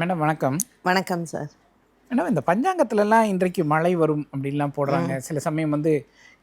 Madam வணக்கம். வணக்கம் sir. Madam இந்த பஞ்சாங்கத்துலலாம் இன்றைக்கு மழை வரும் அப்படின்லாம் போடுறாங்க. சில சமயம் வந்து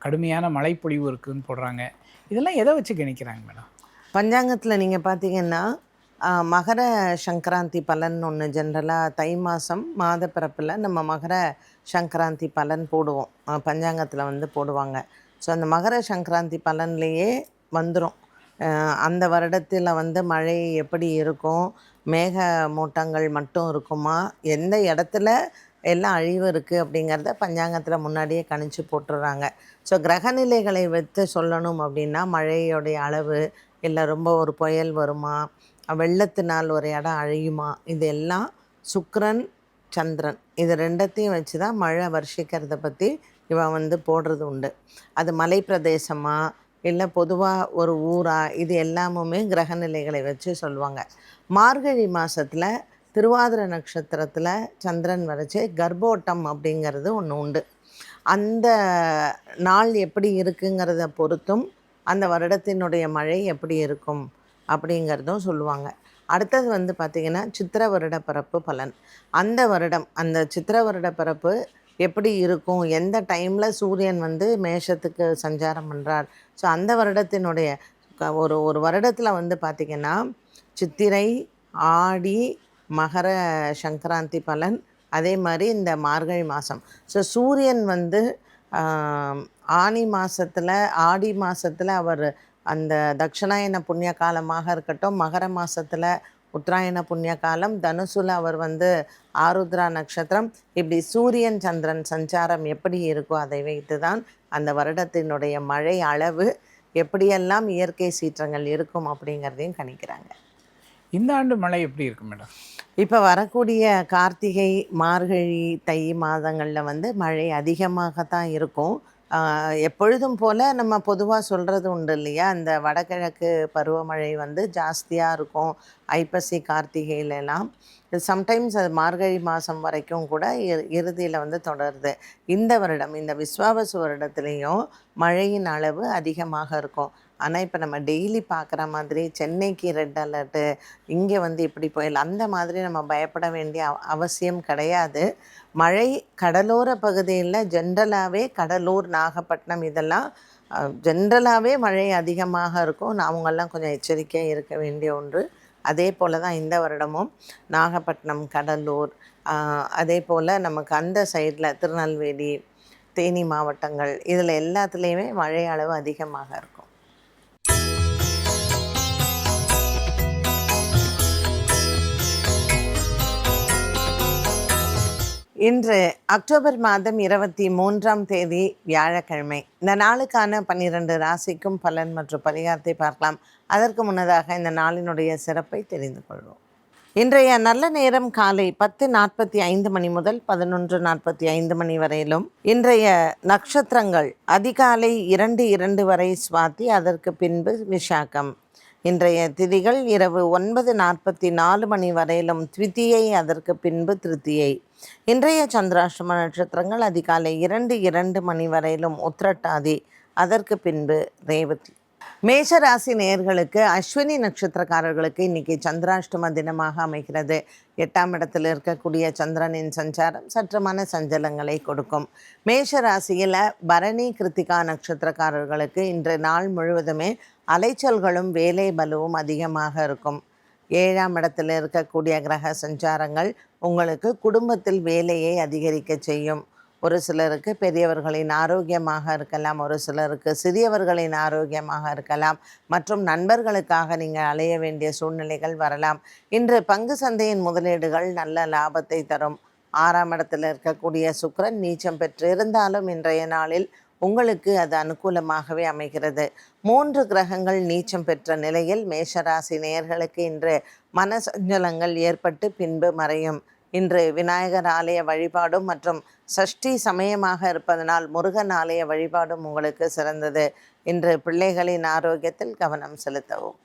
கடுமையான மழைப்பொழிவு இருக்குன்னு போடுறாங்க. இதெல்லாம் எதை வச்சு கணிக்கிறாங்க மேடம்? பஞ்சாங்கத்தில் நீங்கள் பார்த்தீங்கன்னா மகர சங்கராந்தி பலன் ஒன்று ஜென்ரலாக தை மாதம் மாத பிறப்பில் நம்ம மகர சங்கராந்தி பலன் போடுவோம். பஞ்சாங்கத்தில் வந்து போடுவாங்க. ஸோ அந்த மகர சங்கராந்தி பலன்லேயே வந்துடும் அந்த வருடத்தில் வந்து மழை எப்படி இருக்கும், மேக மூட்டங்கள் மட்டும் இருக்குமா, எந்த இடத்துல எல்லாம் அழிவு இருக்குது அப்படிங்கிறத பஞ்சாங்கத்தில் முன்னாடியே கணிச்சு போட்டுடுறாங்க. ஸோ கிரகநிலைகளை வைத்து சொல்லணும் அப்படின்னா மழையோடைய அளவு, இல்லை ரொம்ப ஒரு புயல் வருமா, வெள்ளத்தினால் ஒரு இடம் அழியுமா, இது எல்லாம் சுக்கிரன் சந்திரன் இது ரெண்டத்தையும் வச்சு தான் மழை வருஷிக்கிறத பற்றி இவன் வந்து போடுறது உண்டு. அது மலை பிரதேசமாக இல்லை பொதுவாக ஒரு ஊரா, இது எல்லாமுமே கிரகநிலைகளை வச்சு சொல்லுவாங்க. மார்கழி மாதத்தில் திருவாதிரை நட்சத்திரத்தில் சந்திரன் வரைச்சி கர்ப்போட்டம் அப்படிங்கிறது ஒன்று உண்டு. அந்த நாள் எப்படி இருக்குங்கிறத பொறுத்தும் அந்த வருடத்தினுடைய மழை எப்படி இருக்கும் அப்படிங்கிறதும் சொல்லுவாங்க. அடுத்தது வந்து பார்த்திங்கன்னா சித்திர வருட பிறப்பு பலன். அந்த வருடம் அந்த சித்திர வருட பிறப்பு எப்படி இருக்கும், எந்த டைமில் சூரியன் வந்து மேஷத்துக்கு சஞ்சாரம் பண்ணுறார். ஸோ அந்த வருடத்தினுடைய ஒரு ஒரு வருடத்தில் வந்து பார்த்திங்கன்னா சித்திரை, ஆடி, மகர சங்கராந்தி பலன், அதே மாதிரி இந்த மார்கழி மாதம். ஸோ சூரியன் வந்து ஆனி மாதத்தில் ஆடி மாதத்தில் அவர் அந்த தட்சிணாயன புண்ணிய காலமாக இருக்கட்டும், மகர மாதத்தில் உத்தராயண புண்ணிய காலம், தனுசுல அவர் வந்து ஆருத்ரா நட்சத்திரம், இப்படி சூரியன் சந்திரன் சஞ்சாரம் எப்படி இருக்கோ அதை வைத்து தான் அந்த வருடத்தினுடைய மழை அளவு எப்படியெல்லாம் இயற்கை சீற்றங்கள் இருக்கும் அப்படிங்கிறதையும் கணிக்கிறாங்க. இந்த ஆண்டு மழை எப்படி இருக்கும் மேடம்? இப்போ வரக்கூடிய கார்த்திகை, மார்கழி, தை மாதங்களில் வந்து மழை அதிகமாகத்தான் இருக்கும். எப்பொழுதும் போல் நம்ம பொதுவாக சொல்கிறது உண்டு இல்லையா, அந்த வடகிழக்கு பருவமழை வந்து ஜாஸ்தியாக இருக்கும் ஐப்பசி கார்த்திகையிலலாம். சம்டைம்ஸ் அது மார்கழி மாதம் வரைக்கும் கூட இறுதியில் வந்து தொடருது. இந்த வருடம் இந்த விஸ்வாவசு வருடத்துலேயும் மழையின் அளவு அதிகமாக இருக்கும். ஆனால் இப்போ நம்ம டெய்லி பார்க்குற மாதிரி சென்னைக்கு ரெட் அலர்ட்டு, இங்கே வந்து இப்படி புயல், அந்த மாதிரி நம்ம பயப்பட வேண்டிய அவசியம் கிடையாது. மழை கடலோர பகுதியில் ஜென்ரலாகவே கடலூர், நாகப்பட்டினம் இதெல்லாம் ஜென்ரலாகவே மழை அதிகமாக இருக்கும். அவங்கெல்லாம் கொஞ்சம் எச்சரிக்கையாக இருக்க வேண்டிய ஒன்று. அதே போல் தான் இந்த வருடமும் நாகப்பட்டினம், கடலூர், அதே போல் நமக்கு அந்த சைடில் திருநெல்வேலி, தேனி மாவட்டங்கள், இதில் எல்லாத்துலேயுமே மழை அளவு அதிகமாக இருக்கும். இன்று அக்டோபர் மாதம் 23ஆம் தேதி வியாழக்கிழமை. இந்த நாளுக்கான 12 ராசிக்கும் பலன் மற்றும் பரிகாரத்தை பார்க்கலாம். அதற்கு முன்னதாக இந்த நாளினுடைய சிறப்பை தெரிந்து கொள்வோம். இன்றைய நல்ல நேரம் காலை 10:45 மணி முதல் 11:45 மணி வரையிலும். இன்றைய நட்சத்திரங்கள் அதிகாலை 2:02 வரை சுவாதி, அதற்கு பின்பு விஷாகம். இன்றைய திதிகள் இரவு 9:44 மணி வரையிலும் த்விதியை, அதற்கு பின்பு திருத்தியை. இன்றைய சந்திராஷ்டம நட்சத்திரங்கள் அதிகாலை 2:02 மணி வரையிலும் உத்திரட்டாதி, அதற்கு பின்பு ரேவதி. மேஷராசி நேயர்களுக்கு அஸ்வினி நட்சத்திரக்காரர்களுக்கு இன்றைக்கி சந்திராஷ்டம தினமாக அமைகிறது. 8ஆம் இடத்தில் இருக்கக்கூடிய சந்திரனின் சஞ்சாரம் சற்று மன சஞ்சலங்களை கொடுக்கும். மேஷராசியில் பரணி, கிருத்திகா நட்சத்திரக்காரர்களுக்கு இன்று நாள் முழுவதுமே அலைச்சல்களும் வேலை பலுவும் அதிகமாக இருக்கும். 7ஆம் இடத்தில் இருக்கக்கூடிய கிரக சஞ்சாரங்கள் உங்களுக்கு குடும்பத்தில் வேலையை அதிகரிக்க செய்யும். ஒரு சிலருக்கு பெரியவர்களின் ஆரோக்கியமாக இருக்கலாம், ஒரு சிலருக்கு சிறியவர்களின் ஆரோக்கியமாக இருக்கலாம், மற்றும் நண்பர்களுக்காக நீங்கள் அலைய வேண்டிய சூழ்நிலைகள் வரலாம். இன்று பங்கு சந்தையின் முதலீடுகள் நல்ல லாபத்தை தரும். 6ஆம் இடத்தில் இருக்கக்கூடிய சுக்கிரன் நீச்சம் பெற்று இருந்தாலும் இன்றைய நாளில் உங்களுக்கு அது அனுகூலமாகவே அமைகிறது. 3 கிரகங்கள் நீச்சம் பெற்ற நிலையில் மேஷராசி நேயர்களுக்கு இன்று மனசஞ்சலங்கள் ஏற்பட்டு பின்பு மறையும். இன்று விநாயகர் ஆலய வழிபாடும் மற்றும் சஷ்டி சமயமாக இருப்பதனால் முருகன் ஆலய வழிபாடும் உங்களுக்கு சிறந்தது. இன்று பிள்ளைகளின் ஆரோக்கியத்தில் கவனம் செலுத்தவும்.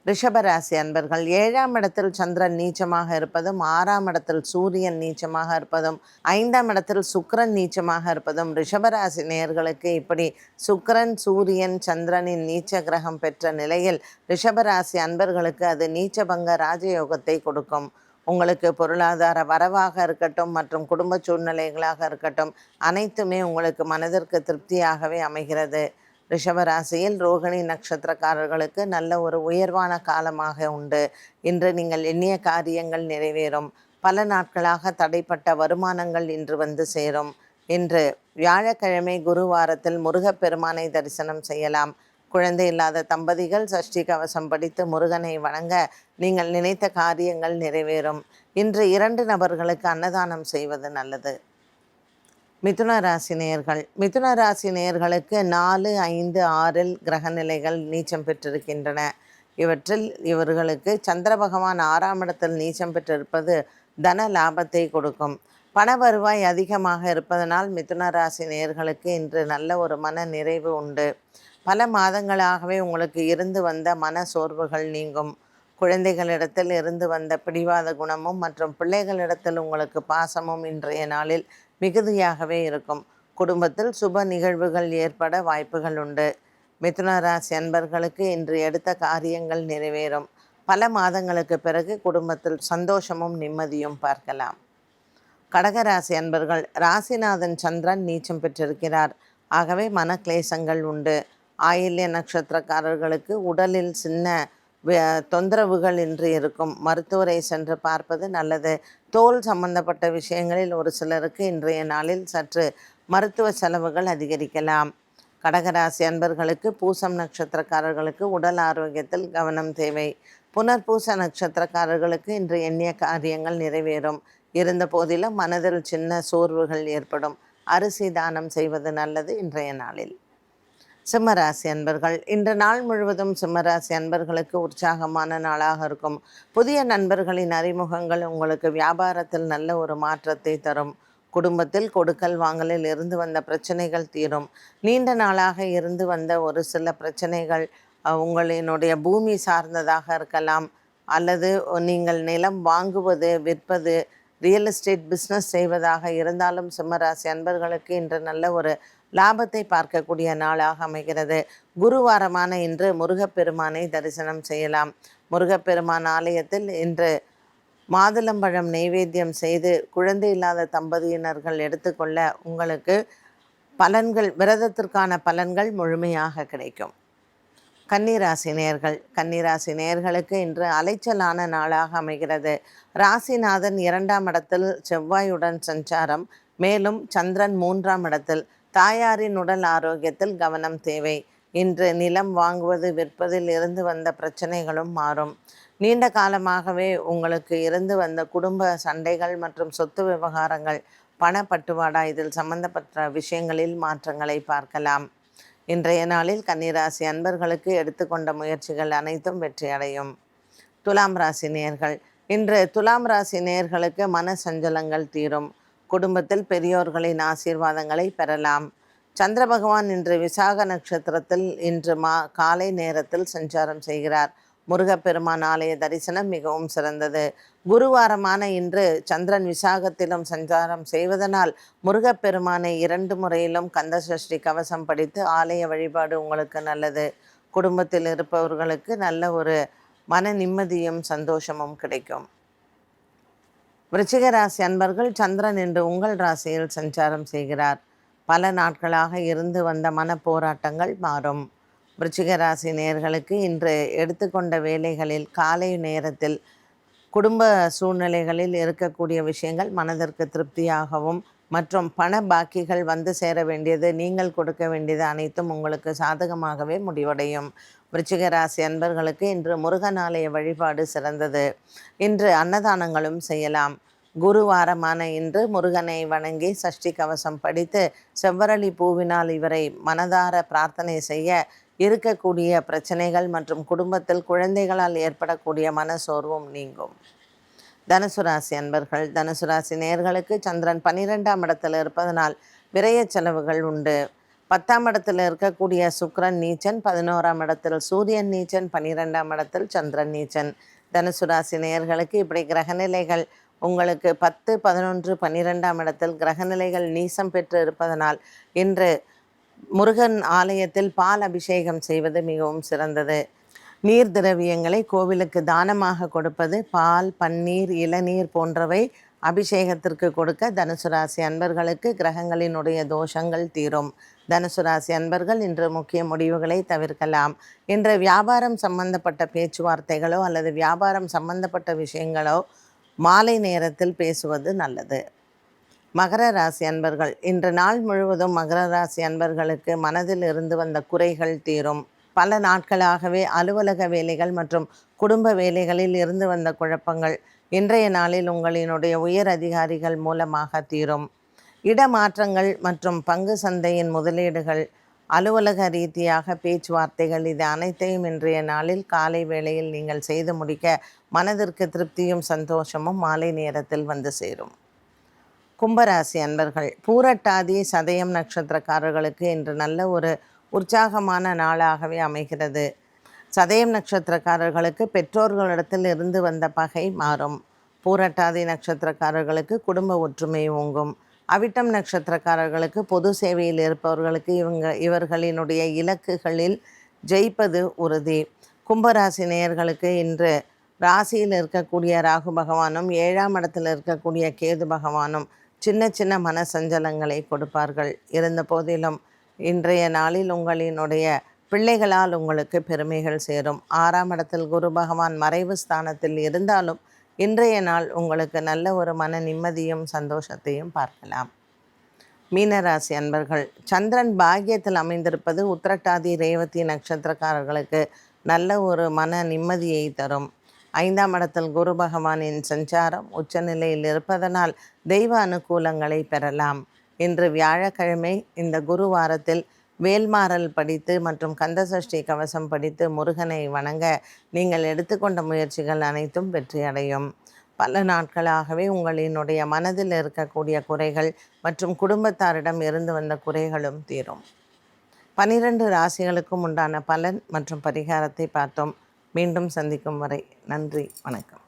ரிஷபராசி அன்பர்கள், 7ஆம் இடத்தில் சந்திரன் நீச்சமாக இருப்பதும், 6ஆம் இடத்தில் சூரியன் நீச்சமாக இருப்பதும், 5ஆம் இடத்தில் சுக்கிரன் நீச்சமாக இருப்பதும் ரிஷபராசி நேயர்களுக்கு இப்படி சுக்கிரன், சூரியன், சந்திரனின் நீச்ச கிரகம் பெற்ற நிலையில் ரிஷபராசி அன்பர்களுக்கு அது நீச்சபங்க ராஜயோகத்தை கொடுக்கும். உங்களுக்கு பொருளாதார வரவாக இருக்கட்டும் மற்றும் குடும்ப சூழ்நிலைகளாக இருக்கட்டும், அனைத்துமே உங்களுக்கு மனதிற்கு திருப்தியாகவே அமைகிறது. ரிஷபராசியில் ரோகிணி நட்சத்திரக்காரர்களுக்கு நல்ல ஒரு உயர்வான காலமாக உண்டு. இன்று நீங்கள் எண்ணிய காரியங்கள் நிறைவேறும். பல நாட்களாக தடைப்பட்ட வருமானங்கள் இன்று வந்து சேரும். இன்று வியாழக்கிழமை குருவாரத்தில் முருகப்பெருமானை தரிசனம் செய்யலாம். குழந்தை இல்லாத தம்பதிகள் சஷ்டி கவசம் படித்து முருகனை வணங்க நீங்கள் நினைத்த காரியங்கள் நிறைவேறும். இன்று 2 நபர்களுக்கு அன்னதானம் செய்வது நல்லது. மிதுன ராசி நேயர்கள், மிதுன ராசி நேயர்களுக்கு 4, 5, 6 கிரக நிலைகள் நீச்சம் பெற்றிருக்கின்றன. இவற்றில் இவர்களுக்கு சந்திர பகவான் 6ஆம் இடத்தில் நீச்சம் பெற்றிருப்பது தன லாபத்தை கொடுக்கும். பண வருவாய் அதிகமாக இருப்பதனால் மிதுன ராசி நேயர்களுக்கு இன்று நல்ல ஒரு மன நிறைவு உண்டு. பல மாதங்களாகவே உங்களுக்கு இருந்து வந்த மன சோர்வுகள் நீங்கும். குழந்தைகளிடத்தில் இருந்து வந்த பிடிவாத குணமும் மற்றும் பிள்ளைகளிடத்தில் உங்களுக்கு பாசமும் இன்றைய நாளில் மிகுதியாகவே இருக்கும். குடும்பத்தில் சுப நிகழ்வுகள் ஏற்பட வாய்ப்புகள் உண்டு. மிதுன ராசி அன்பர்களுக்கு இன்று எடுத்த காரியங்கள் நிறைவேறும். பல மாதங்களுக்கு பிறகு குடும்பத்தில் சந்தோஷமும் நிம்மதியும் பார்க்கலாம். கடகராசி அன்பர்கள், ராசிநாதன் சந்திரன் நீச்சம் பெற்றிருக்கிறார். ஆகவே மனக்லேசங்கள் உண்டு. ஆயில்ய நட்சத்திரக்காரர்களுக்கு உடலில் சின்ன தொந்தரவுகள் இன்று இருக்கும். மருத்துவரை சென்று பார்ப்பது நல்லது. தோல் சம்பந்தப்பட்ட விஷயங்களில் ஒரு சிலருக்கு இன்றைய நாளில் சற்று மருத்துவ செலவுகள் அதிகரிக்கலாம். கடகராசி அன்பர்களுக்கு பூசம் நட்சத்திரக்காரர்களுக்கு உடல் ஆரோக்கியத்தில் கவனம் தேவை. புனர்பூச நட்சத்திரக்காரர்களுக்கு இன்று எண்ணிய காரியங்கள் நிறைவேறும். இருந்த போதிலும் மனதில் சின்ன சோர்வுகள் ஏற்படும். அரிசி தானம் செய்வது நல்லது இன்றைய நாளில். சிம்மராசி அன்பர்கள், இன்று நாள் முழுவதும் சிம்மராசி அன்பர்களுக்கு உற்சாகமான நாளாக இருக்கும். புதிய நண்பர்களின் அறிமுகங்கள் உங்களுக்கு வியாபாரத்தில் நல்ல ஒரு மாற்றத்தை தரும். குடும்பத்தில் கொடுக்கல் வாங்கலில் இருந்து வந்த பிரச்சனைகள் தீரும். நீண்ட நாளாக இருந்து வந்த ஒரு சில பிரச்சனைகள் உங்களினுடைய பூமி சார்ந்ததாக இருக்கலாம், அல்லது நீங்கள் நிலம் வாங்குவது விற்பது ரியல் எஸ்டேட் பிஸ்னஸ் செய்வதாக இருந்தாலும் சிம்மராசி அன்பர்களுக்கு இன்று நல்ல ஒரு லாபத்தை பார்க்கக்கூடிய நாளாக அமைகிறது. குருவாரமான இன்று முருகப்பெருமானை தரிசனம் செய்யலாம். முருகப்பெருமான் ஆலயத்தில் இன்று மாதுளம்பழம் நெய்வேத்தியம் செய்து குழந்தை இல்லாத தம்பதியினர்கள் எடுத்துக்கொள்ள உங்களுக்கு பலன்கள், விரதத்திற்கான பலன்கள் முழுமையாக கிடைக்கும். கன்னிராசி நேயர்கள், கன்னிராசி நேயர்களுக்கு இன்று அலைச்சலான நாளாக அமைகிறது. ராசிநாதன் 2ஆம் இடத்தில் செவ்வாயுடன் சஞ்சாரம், மேலும் சந்திரன் 3ஆம் இடத்தில். தாயாரின் உடல் ஆரோக்கியத்தில் கவனம் தேவை. இன்று நிலம் வாங்குவது விற்பதில் இருந்து வந்த பிரச்சனைகளும் மாறும். நீண்ட காலமாகவே உங்களுக்கு இருந்து வந்த குடும்ப சண்டைகள் மற்றும் சொத்து விவகாரங்கள், பணப்பட்டுவாடா, இதில் சம்பந்தப்பட்ட விஷயங்களில் மாற்றங்களை பார்க்கலாம். இன்றைய நாளில் கன்னிராசி அன்பர்களுக்கு எடுத்துக்கொண்ட முயற்சிகள் அனைத்தும் வெற்றியடையும். துலாம் ராசி நேயர்கள், இன்று துலாம் ராசி நேயர்களுக்கு மன சஞ்சலங்கள் தீரும். குடும்பத்தில் பெரியோர்களின் ஆசீர்வாதங்களை பெறலாம். சந்திர பகவான் இன்று விசாக நட்சத்திரத்தில் இன்று காலை நேரத்தில் சஞ்சாரம் செய்கிறார். முருகப்பெருமான் ஆலய தரிசனம் மிகவும் சிறந்தது. குருவாரமான இன்று சந்திரன் விசாகத்திலும் சஞ்சாரம் செய்வதனால் முருகப்பெருமானை 2 முறையிலும் கந்தசஷ்டி கவசம் படித்து ஆலய வழிபாடு உங்களுக்கு நல்லது. குடும்பத்தில் இருப்பவர்களுக்கு நல்ல ஒரு மன நிம்மதியும் சந்தோஷமும் கிடைக்கும். விருச்சிக ராசி அன்பர்கள், சந்திரன் இன்று உங்கள் ராசியில் சஞ்சாரம் செய்கிறார். பல நாட்களாக இருந்து வந்த மன போராட்டங்கள் மாறும். விருச்சிக ராசி நேயர்களுக்கு இன்று எடுத்துக்கொண்ட வேலைகளில் காலை நேரத்தில் குடும்ப சூழ்நிலைகளில் இருக்கக்கூடிய விஷயங்கள் மனதிற்கு திருப்தியாகவும் மற்றும் பண பாக்கிகள் வந்து சேர வேண்டியது, நீங்கள் கொடுக்க வேண்டியது அனைத்தும் உங்களுக்கு சாதகமாகவே முடிவடையும். விருச்சிக ராசி அன்பர்களுக்கு இன்று முருகன் ஆலய வழிபாடு சிறந்தது. இன்று அன்னதானங்களும் செய்யலாம். குருவாரமான இன்று முருகனை வணங்கி சஷ்டி கவசம் படித்து செவ்வரளி பூவினால் இவரை மனதார பிரார்த்தனை செய்ய இருக்கக்கூடிய பிரச்சனைகள் மற்றும் குடும்பத்தில் குழந்தைகளால் ஏற்படக்கூடிய மன சோர்வும் நீங்கும். தனுசு ராசி அன்பர்கள், தனுசு ராசி நேயர்களுக்கு சந்திரன் 12ஆம் இடத்தில் இருப்பதனால் விரய செலவுகள் உண்டு. 10ஆம் இடத்தில் இருக்கக்கூடிய சுக்கிரன் நீச்சன், 11ஆம் இடத்தில் சூரியன் நீச்சன், 12ஆம் இடத்தில் சந்திரன் நீச்சன். தனுசு ராசி நேயர்களுக்கு இப்படி கிரகநிலைகள் உங்களுக்கு 10, 11, 12ஆம் இடத்தில் கிரகநிலைகள் நீசம் பெற்று இருப்பதனால் இன்று முருகன் ஆலயத்தில் பால் அபிஷேகம் செய்வது மிகவும் சிறந்தது. நீர் திரவியங்களை கோவிலுக்கு தானமாக கொடுப்பது, பால், பன்னீர், இளநீர் போன்றவை அபிஷேகத்திற்கு கொடுக்க தனுசு ராசி அன்பர்களுக்கு கிரகங்களினுடைய தோஷங்கள் தீரும். தனுசு ராசி அன்பர்கள் இன்று முக்கிய முடிவுகளை தவிர்க்கலாம். இன்று வியாபாரம் சம்பந்தப்பட்ட பேச்சுவார்த்தைகளோ அல்லது வியாபாரம் சம்பந்தப்பட்ட விஷயங்களோ மாலை நேரத்தில் பேசுவது நல்லது. மகர ராசி அன்பர்கள் இன்று நாள் முழுவதும் மகர ராசி அன்பர்களுக்கு மனதில் இருந்து வந்த குறைகள் தீரும். பல நாட்களாகவே அலுவலக வேலைகள் மற்றும் குடும்ப வேலைகளில் இருந்து வந்த குழப்பங்கள் இன்றைய நாளில் உங்களினுடைய உயர் அதிகாரிகள் மூலமாக தீரும். இடமாற்றங்கள் மற்றும் பங்கு சந்தையின் முதலீடுகள், அலுவலக ரீதியாக பேச்சுவார்த்தைகள், இது அனைத்தையும் இன்றைய நாளில் காலை வேளையில் நீங்கள் செய்து முடிக்க மனதிற்கு திருப்தியும் சந்தோஷமும் மாலை நேரத்தில் வந்து சேரும். கும்பராசி அன்பர்கள் பூரட்டாதி சதயம் நட்சத்திரக்காரர்களுக்கு இன்று நல்ல ஒரு உற்சாகமான நாளாகவே அமைகிறது. சதயம் நட்சத்திரக்காரர்களுக்கு பெற்றோர்களிடத்தில் இருந்து வந்த பகை மாறும். பூரட்டாதி நட்சத்திரக்காரர்களுக்கு குடும்ப ஒற்றுமை ஓங்கும். அவிட்டம் நட்சத்திரக்காரர்களுக்கு பொது சேவையில் இருப்பவர்களுக்கு இவர்களினுடைய இலக்குகளில் ஜெயிப்பது உறுதி. கும்பராசி நேயர்களுக்கு இன்று ராசியில் இருக்கக்கூடிய ராகு பகவானும் 7ஆம் இடத்தில் இருக்கக்கூடிய கேது பகவானும் சின்ன சின்ன மன சஞ்சலங்களை கொடுப்பார்கள். இருந்த போதிலும் இன்றைய நாளில் உங்களினுடைய பிள்ளைகளால் உங்களுக்கு பெருமைகள் சேரும். 6ஆம் இடத்தில் குரு பகவான் மறைவு ஸ்தானத்தில் இருந்தாலும் இன்றைய நாள் உங்களுக்கு நல்ல ஒரு மன நிம்மதியும் சந்தோஷத்தையும் பார்க்கலாம். மீனராசி அன்பர்கள் சந்திரன் பாக்கியத்தில் அமைந்திருப்பது உத்திரட்டாதி ரேவதி நட்சத்திரக்காரர்களுக்கு நல்ல ஒரு மன நிம்மதியை தரும். 5ஆம் இடத்தில் குரு பகவானின் சஞ்சாரம் உச்சநிலையில் இருப்பதனால் தெய்வ அனுகூலங்களை பெறலாம். இன்று வியாழக்கிழமை இந்த குரு வாரத்தில் வேல்மாறல் படித்து மற்றும் கந்தசஷ்டி கவசம் படித்து முருகனை வணங்க நீங்கள் எடுத்துக்கொண்ட முயற்சிகள் அனைத்தும் வெற்றியடையும். பல நாட்களாகவே உங்களினுடைய மனதில் இருக்கக்கூடிய குறைகள் மற்றும் குடும்பத்தாரிடம் இருந்து வந்த குறைகளும் தீரும். 12 ராசிகளுக்கும் உண்டான பலன் மற்றும் பரிகாரத்தை பார்த்தோம். மீண்டும் சந்திக்கும் வரை நன்றி, வணக்கம்.